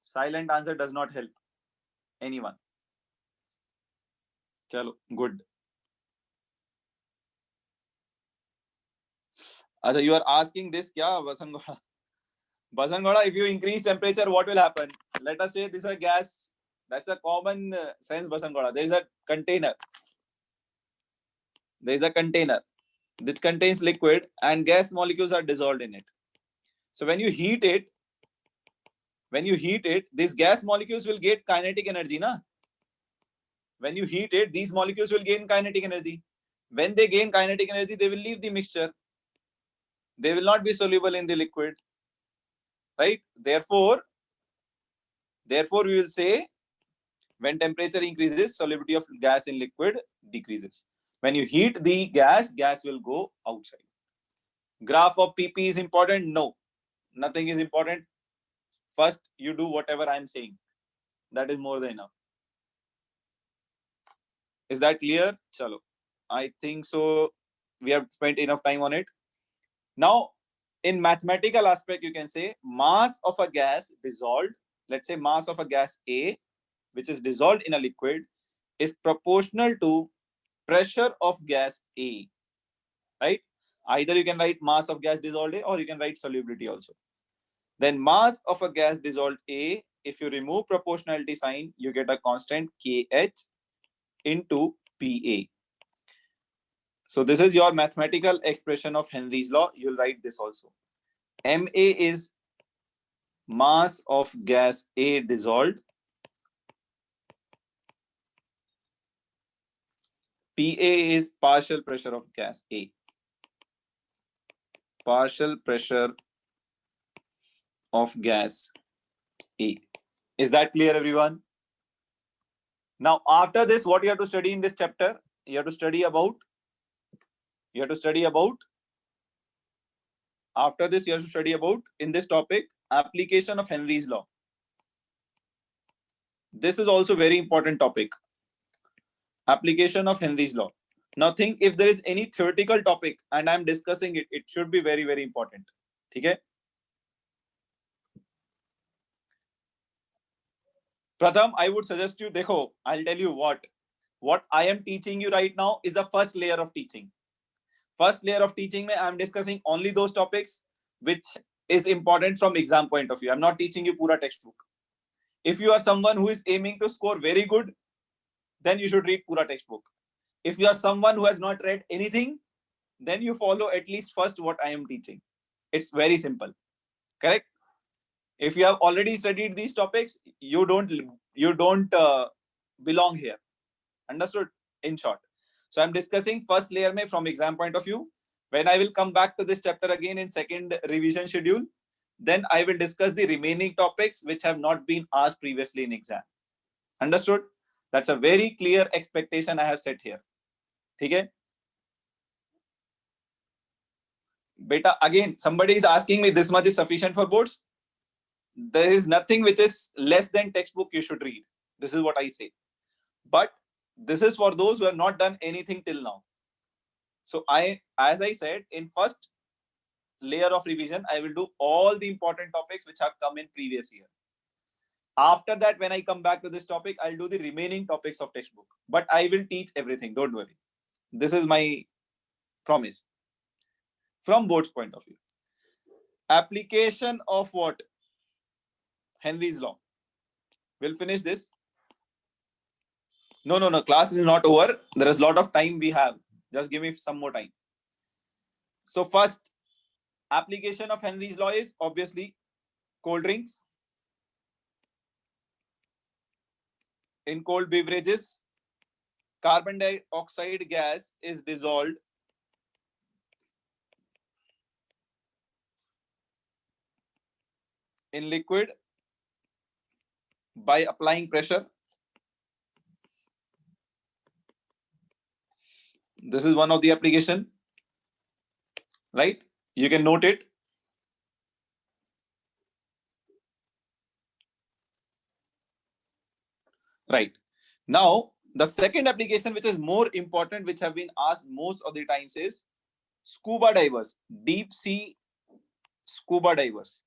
Silent answer does not help anyone. Chalo, good. Achha, you are asking this kya, Basangoda? Basangoda, if you increase temperature, what will happen? Let us say this is a gas. That's a common sense, Basangoda. There is a container. There is a container which contains liquid and gas molecules are dissolved in it. So when you heat it, these gas molecules will get kinetic energy, na? When you heat it, these molecules will gain kinetic energy. When they gain kinetic energy, they will leave the mixture. They will not be soluble in the liquid, right? Therefore, we will say when temperature increases, solubility of gas in liquid decreases. When you heat the gas, gas will go outside. Graph of PP is important? No, nothing is important. First, you do whatever I'm saying. That is more than enough. Is that clear? Chalo. I think so. We have spent enough time on it. Now, in mathematical aspect, you can say mass of a gas dissolved. Let's say mass of a gas A, which is dissolved in a liquid, is proportional to pressure of gas A. Right? Either you can write mass of gas dissolved A or you can write solubility also. Then mass of a gas dissolved A, if you remove proportionality sign, you get a constant KH into PA. So this is your mathematical expression of Henry's law. You'll write this also. MA is mass of gas A dissolved. PA is partial pressure of gas A. Partial pressure of gas A. Is that clear, everyone? Now, after this, what you have to study in this chapter? You have to study about. After this, you have to study about, in this topic, application of Henry's law. This is also very important topic. Application of Henry's law. Now think, if there is any theoretical topic and I'm discussing it, it should be very, very important. Okay? Pratham, I would suggest you, dekho, I'll tell you what I am teaching you right now is the first layer of teaching. First layer of teaching, I'm discussing only those topics which is important from exam point of view. I'm not teaching you pura textbook. If you are someone who is aiming to score very good, then you should read pura textbook. If you are someone who has not read anything, then you follow at least first what I am teaching. It's very simple. Correct? If you have already studied these topics, you don't belong here. Understood? In short. So I'm discussing first layer mein from exam point of view. When I will come back to this chapter again in second revision schedule, then I will discuss the remaining topics which have not been asked previously in exam. Understood? That's a very clear expectation I have set here. Okay? Beta, again, somebody is asking me, this much is sufficient for boards? There is nothing which is less than textbook you should read. This is what I say. But this is for those who have not done anything till now. So as I said, in first layer of revision, I will do all the important topics which have come in previous year. After that, when I come back to this topic, I'll do the remaining topics of textbook. But I will teach everything. Don't worry. This is my promise. From board's point of view. Application of what? Henry's law. We'll finish this. No. Class is not over. There is a lot of time we have. Just give me some more time. So first, application of Henry's law is obviously cold drinks. In cold beverages, carbon dioxide gas is dissolved in liquid by applying pressure. This is one of the application, right? You can note it. Right. Now, the second application, which is more important, which have been asked most of the times, is scuba divers, deep sea scuba divers.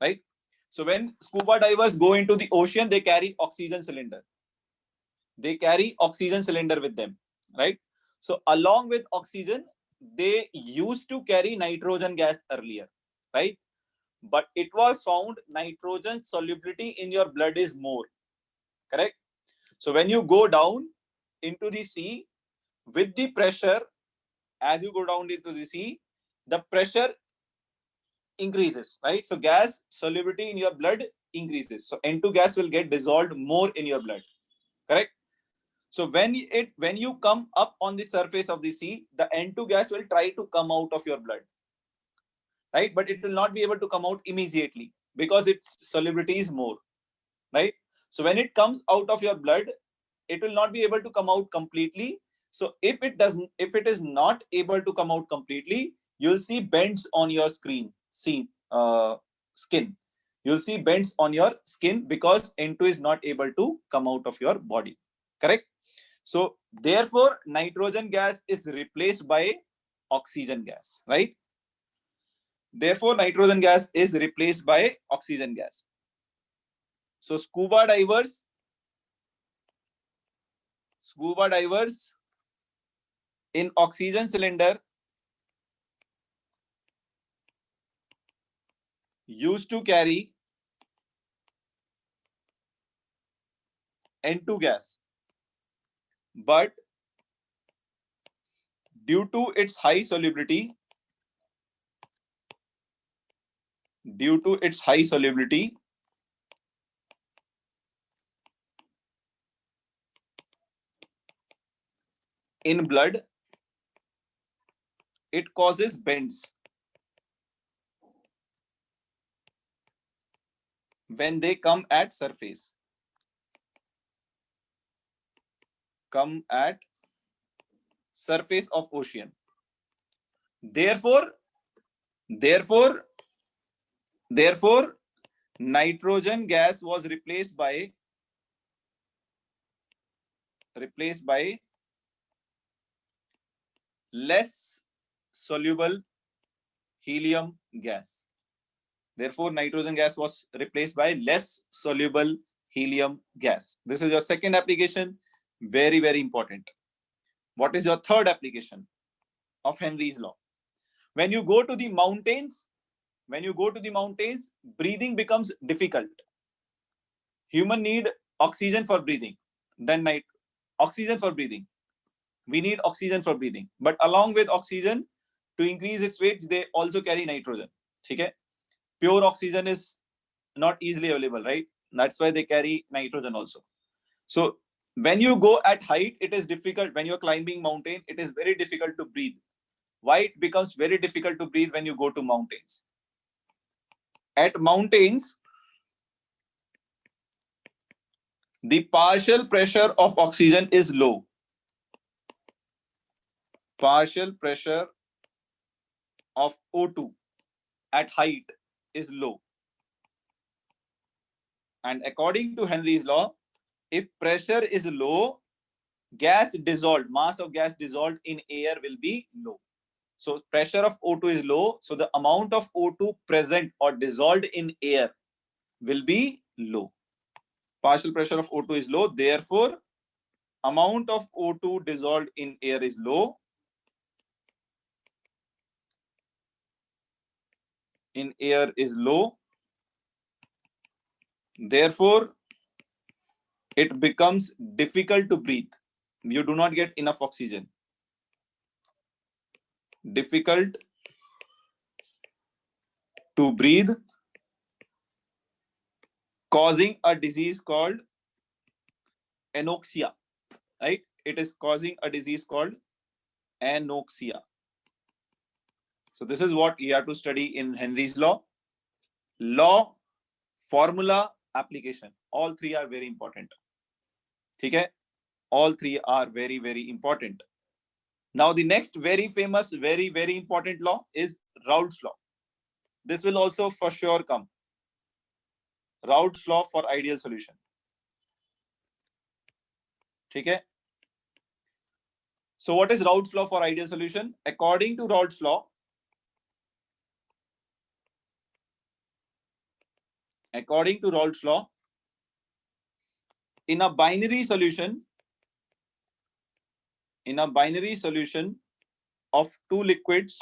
Right? So when scuba divers go into the ocean, they carry oxygen cylinder. They carry oxygen cylinder with them, right? So along with oxygen, they used to carry nitrogen gas earlier, right? But it was found nitrogen solubility in your blood is more, correct? So when you go down into the sea with the pressure, as you go down into the sea, the pressure increases, right? So gas solubility in your blood increases. So N2 gas will get dissolved more in your blood, correct? So when you come up on the surface of the sea, the N2 gas will try to come out of your blood, right? But it will not be able to come out immediately because its solubility is more, right? So when it comes out of your blood, it will not be able to come out completely. So if it is not able to come out completely, you'll see bends on your skin. You'll see bends on your skin because N2 is not able to come out of your body, correct? So therefore, nitrogen gas is replaced by oxygen gas, right? Therefore, nitrogen gas is replaced by oxygen gas. So scuba divers in oxygen cylinder used to carry N2 gas, but due to its high solubility, in blood, it causes bends when they come at surface. Of ocean. Therefore, nitrogen gas was replaced by less soluble helium gas. Therefore, nitrogen gas was replaced by less soluble helium gas. This is your second application. Very, very important. What is your third application of Henry's law? When you go to the mountains, breathing becomes difficult. Human need oxygen for breathing. Oxygen for breathing. We need oxygen for breathing. But along with oxygen, to increase its weight, they also carry nitrogen. Okay? Pure oxygen is not easily available, right? That's why they carry nitrogen also. So when you go at height, it is difficult. When you're climbing mountain, it is very difficult to breathe. Why it becomes very difficult to breathe when you go to mountains? At mountains, the partial pressure of oxygen is low. Partial pressure of O2 at height is low. And according to Henry's law, if pressure is low, mass of gas dissolved in air will be low. So pressure of O2 is low. So the amount of O2 present or dissolved in air will be low. Partial pressure of O2 is low. Therefore, amount of O2 dissolved in air is low. Therefore, it becomes difficult to breathe. You do not get enough oxygen. Difficult to breathe, causing a disease called anoxia. Right? It is causing a disease called anoxia. So this is what you have to study in Henry's law. Law, formula, application. All three are very important. Okay? All three are very, very important. Now the next very famous, very, very important law is Raoult's law. This will also for sure come. Raoult's law for ideal solution. Okay? So what is Raoult's law for ideal solution? According to Raoult's law, in a binary solution of two liquids,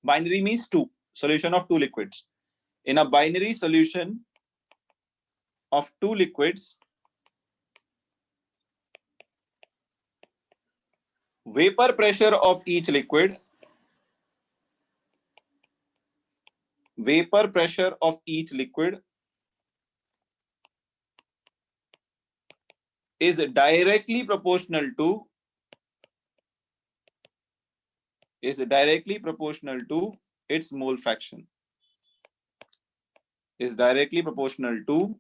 binary means two, solution of two liquids. In a binary solution of two liquids, vapor pressure of each liquid is directly proportional to its mole fraction. Is directly proportional to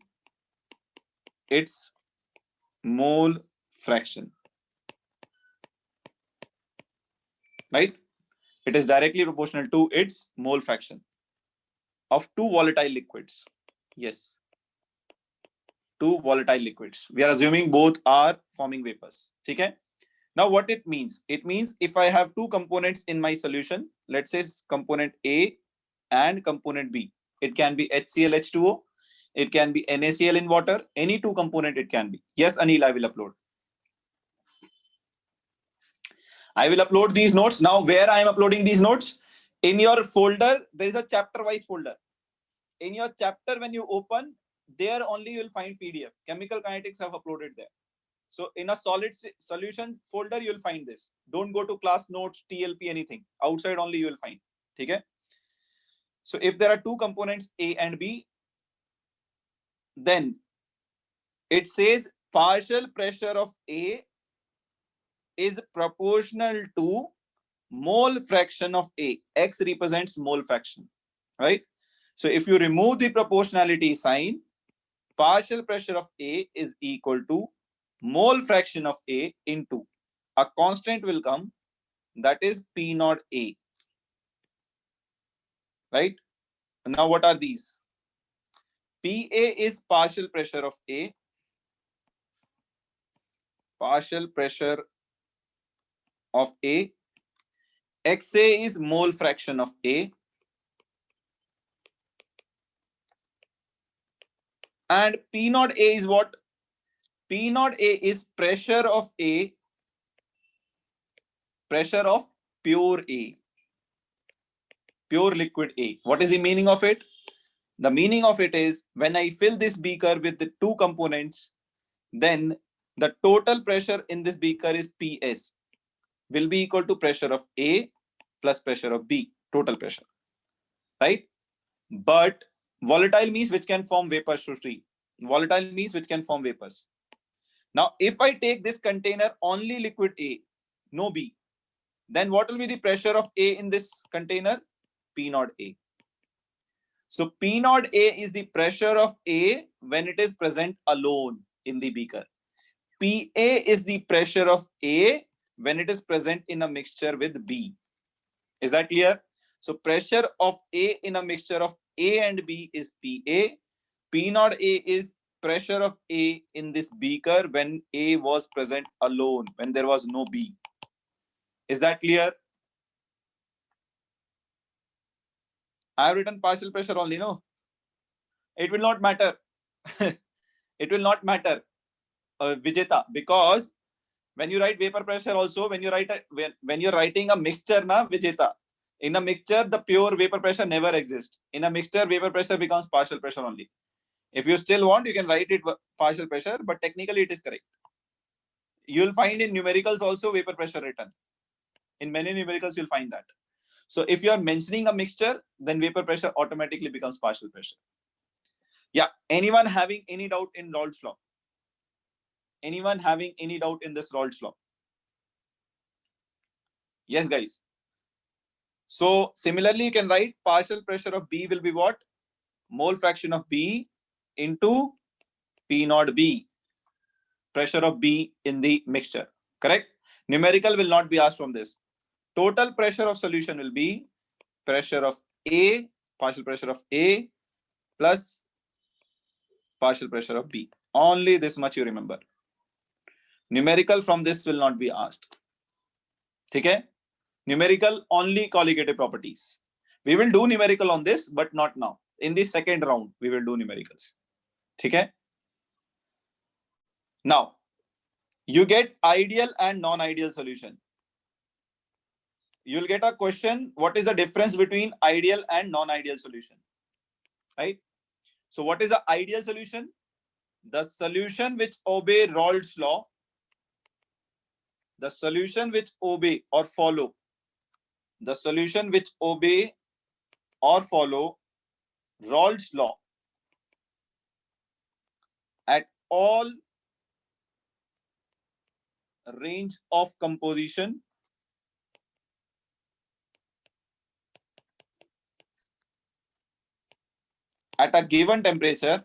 its mole fraction. Right? It is directly proportional to its mole fraction of two volatile liquids. Yes. Two volatile liquids. We are assuming both are forming vapors. Okay? Now what it means? It means if I have two components in my solution, let's say component A and component B. It can be HCl, H2O. It can be NaCl in water. Any two component it can be. Yes, Anil, I will upload. I will upload these notes. Now, where I am uploading these notes? In your folder, there is a chapter-wise folder. In your chapter, when you open, there only you will find PDF. Chemical kinetics have uploaded there. So in a solid solution folder, you will find this. Don't go to class notes, TLP, anything. Outside only you will find. Okay? So if there are two components, A and B, then it says partial pressure of A is proportional to mole fraction of A. X represents mole fraction, right? So if you remove the proportionality sign, partial pressure of A is equal to mole fraction of A into a constant will come, that is P naught A, right? Now what are these? PA is partial pressure of A, partial pressure of A, XA is mole fraction of A, and P naught A is what? P naught A is pressure of A, pressure of pure A, pure liquid A. What is the meaning of it? The meaning of it is when I fill this beaker with the two components, then the total pressure in this beaker is PS, will be equal to pressure of A plus pressure of B, total pressure, right? But volatile means which can form vapors, Shushri. Volatile means which can form vapors. Now, if I take this container only liquid A, no B, then what will be the pressure of A in this container? P naught A. So P naught A is the pressure of A when it is present alone in the beaker. PA is the pressure of A when it is present in a mixture with B. Is that clear? So pressure of A in a mixture of A and B is PA. P naught A is pressure of A in this beaker when A was present alone, when there was no B. Is that clear? I have written partial pressure only, no? It will not matter. It will not matter, Vijeta, because when you write vapor pressure also, when you're writing a mixture, na Vijeta, in a mixture, the pure vapor pressure never exists. In a mixture, vapor pressure becomes partial pressure only. If you still want, you can write it partial pressure, but technically it is correct. You will find in numericals also vapor pressure written. In many numericals, you'll find that. So if you are mentioning a mixture, then vapor pressure automatically becomes partial pressure. Yeah. Anyone having any doubt in Raoult's law? Anyone having any doubt in this Raoult's law? Yes, guys. So similarly, you can write partial pressure of B will be what? Mole fraction of B into P naught B, pressure of B in the mixture. Correct? Numerical will not be asked from this. Total pressure of solution will be pressure of A, partial pressure of A plus partial pressure of B. Only this much you remember. Numerical from this will not be asked. Okay? Numerical only colligative properties. We will do numerical on this, but not now. In the second round, we will do numericals. Okay? Now, you get ideal and non-ideal solution. You'll get a question, what is the difference between ideal and non-ideal solution? Right? So what is the ideal solution? The solution which obey Raoult's law, the solution which obey or follow, the solution which obey or follow Raoult's law at all range of composition at a given temperature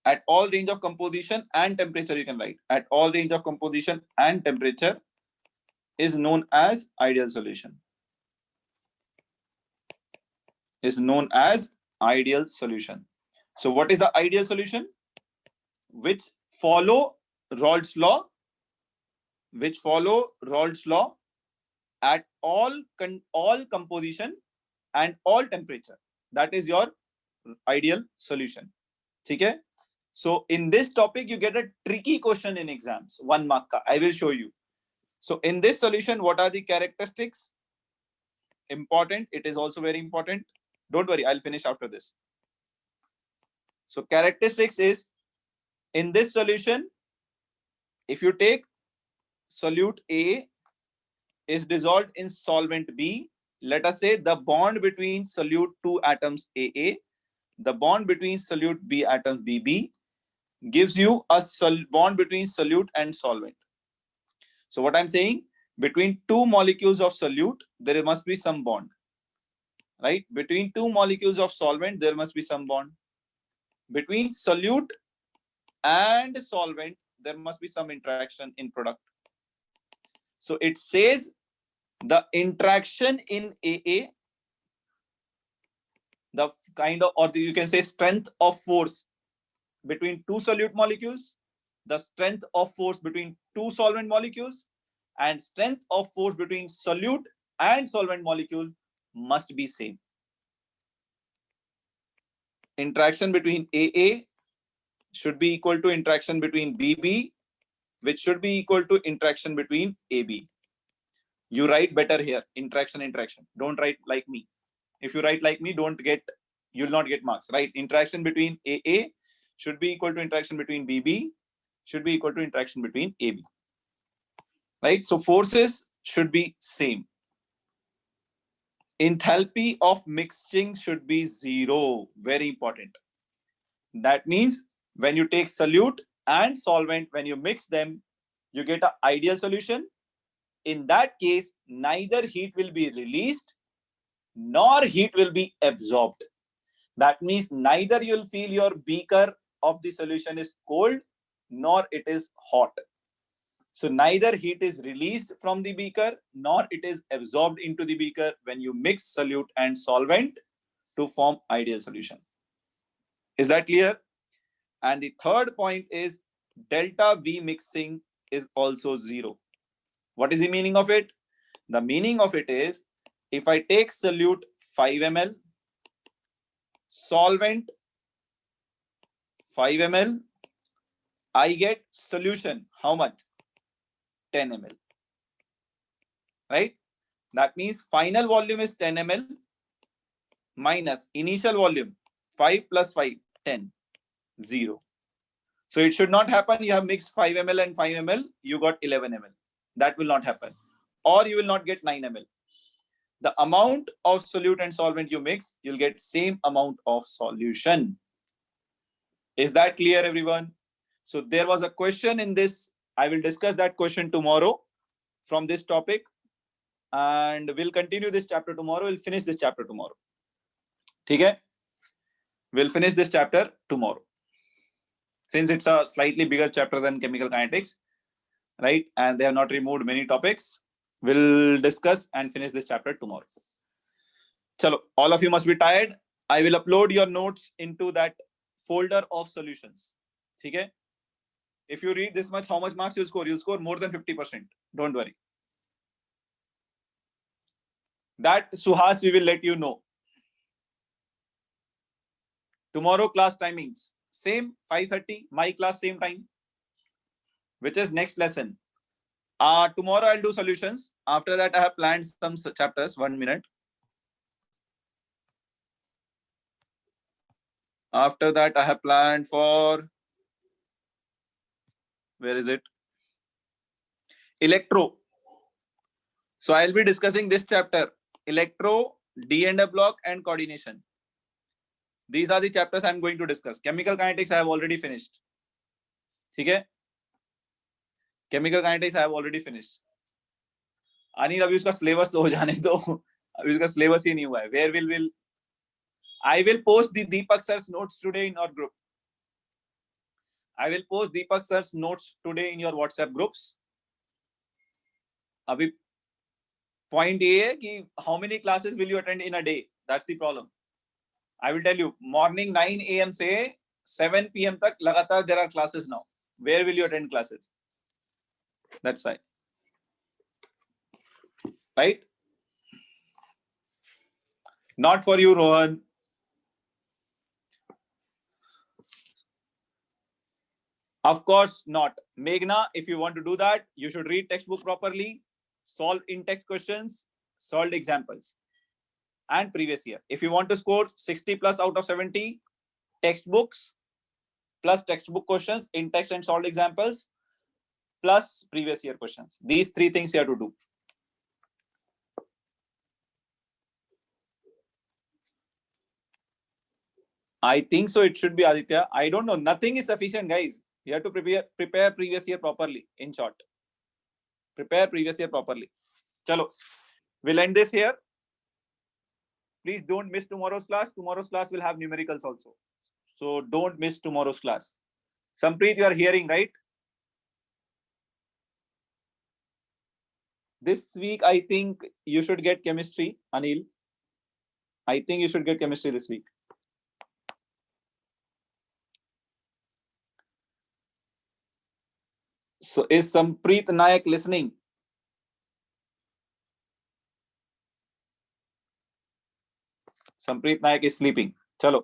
at all range of composition and temperature, you can write at all range of composition and temperature is known as ideal solution. Is known as ideal solution. So what is the ideal solution? Which follow Raoult's law, which follow Raoult's law at all composition and all temperature. That is your ideal solution. Okay? So in this topic, you get a tricky question in exams, 1 mark ka. I will show you. So in this solution, what are the characteristics? Important. It is also very important. Don't worry, I'll finish after this. So characteristics is, in this solution, if you take solute A is dissolved in solvent B, let us say the bond between solute 2 atoms AA, the bond between solute B atoms BB gives you a bond between solute and solvent. So what I'm saying, between two molecules of solute, there must be some bond, right? Between two molecules of solvent, there must be some bond. Between solute and solvent, there must be some interaction in product. So it says the interaction in AA, the kind of, or you can say strength of force between two solute molecules, the strength of force between two solvent molecules, and strength of force between solute and solvent molecule must be same. Interaction between AA should be equal to interaction between BB, which should be equal to interaction between AB. You write better here, interaction. Don't write like me. If you write like me, you'll not get marks, right? Interaction between AA should be equal to interaction between BB, should be equal to interaction between AB. Right? So forces should be same. Enthalpy of mixing should be 0. Very important. That means when you take solute and solvent, when you mix them, you get an ideal solution. In that case, neither heat will be released nor heat will be absorbed. That means neither you'll feel your beaker of the solution is cold nor it is hot. So neither heat is released from the beaker nor it is absorbed into the beaker when you mix solute and solvent to form ideal solution. Is that clear? And the third point is delta V mixing is also 0. What is the meaning of it? The meaning of it is, if I take solute 5 ml, solvent 5 ml, I get solution. How much? 10 ml. Right? That means final volume is 10 ml minus initial volume 5 plus 5, 10, 0. So it should not happen. You have mixed 5 ml and 5 ml, you got 11 ml. That will not happen. Or you will not get 9 ml. The amount of solute and solvent you mix, you'll get same amount of solution. Is that clear, everyone? So there was a question in this. I will discuss that question tomorrow from this topic. And we'll continue this chapter tomorrow. We'll finish this chapter tomorrow. Okay? We'll finish this chapter tomorrow. Since it's a slightly bigger chapter than chemical kinetics, right? And they have not removed many topics. We'll discuss and finish this chapter tomorrow. Chalo, all of you must be tired. I will upload your notes into that folder of solutions. Okay? If you read this much, how much marks you'll score? You'll score more than 50%. Don't worry. That, Suhas, we will let you know. Tomorrow class timings. Same, 5:30. My class, same time. Which is next lesson. Tomorrow I'll do solutions. After that, I have planned some chapters. 1 minute. After that, I have planned for, where is it? Electro. So I'll be discussing this chapter, electro, D&F block, and coordination. These are the chapters I'm going to discuss. Chemical kinetics I have already finished. Okay? Chemical kinetics I have already finished. Anil, अभी उसका syllabus तो हो जाने दो. अभी उसका syllabus ही नहीं हुआ है. Where will I will post the Deepak sir's notes today in our group. I will post Deepak sir's notes today in your WhatsApp groups. अभी point ये है कि how many classes will you attend in a day? That's the problem. I will tell you, morning 9 a.m. से 7 p.m. तक लगातार there are classes now. Where will you attend classes? That's why. Right? Not for you, Rohan. Of course not. Meghna, if you want to do that, you should read textbook properly, solve in-text questions, solve examples, and previous year. If you want to score 60 plus out of 70, textbooks plus textbook questions, in-text and solved examples, plus previous year questions. These three things you have to do. I think so. It should be Aditya. I don't know. Nothing is sufficient, guys. You have to prepare previous year properly. In short, prepare previous year properly. Chalo, we'll end this here. Please don't miss tomorrow's class. Tomorrow's class will have numericals also. So don't miss tomorrow's class. Sampreet, you are hearing, right? This week, I think you should get chemistry, Anil. I think you should get chemistry this week. So is Sampreet Nayak listening? Sampreet Nayak is sleeping. Chalo.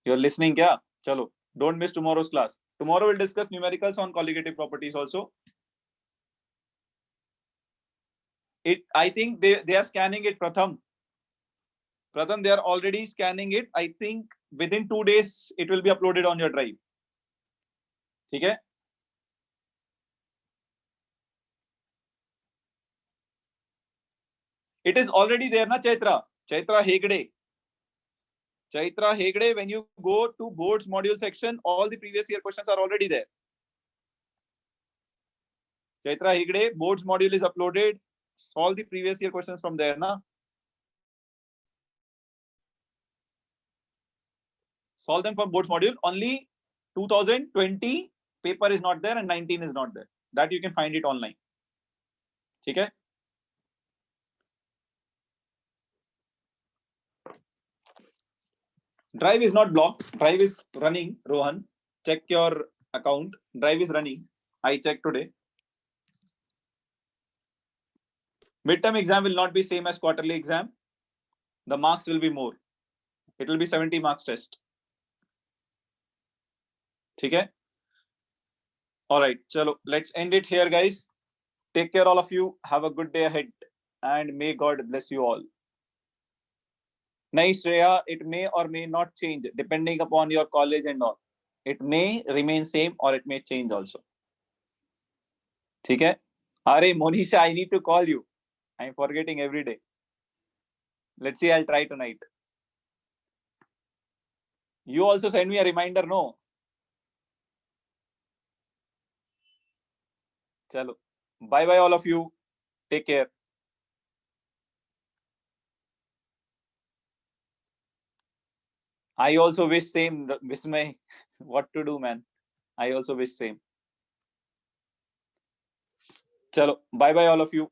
You're listening, kya? Chalo. Don't miss tomorrow's class. Tomorrow we'll discuss numericals on colligative properties also. I think they are scanning it, Pratham. Pratham, they are already scanning it. I think within 2 days it will be uploaded on your drive. Okay? It is already there, na Chaitra? Chaitra Hegde. Chaitra Hegde, when you go to boards module section, all the previous year questions are already there. Chaitra Hegde, boards module is uploaded. All the previous year questions from there, na? Solve them from boards module. Only 2020 paper is not there and 19 is not there. That you can find it online. Okay? Drive is not blocked. Drive is running, Rohan. Check your account. Drive is running. I checked today. Midterm exam will not be same as quarterly exam. The marks will be more. It will be 70 marks test. Okay? All right. Chalo, let's end it here, guys. Take care, all of you. Have a good day ahead. And may God bless you all. Nice, Shreya. It may or may not change depending upon your college and all. It may remain same or it may change also. Okay? Are Monisha, I need to call you. I'm forgetting every day. Let's see, I'll try tonight. You also send me a reminder, no? Chalo. Bye-bye, all of you. Take care. I also wish same, Vismay. What to do, man? I also wish same. Chalo. Bye-bye, all of you.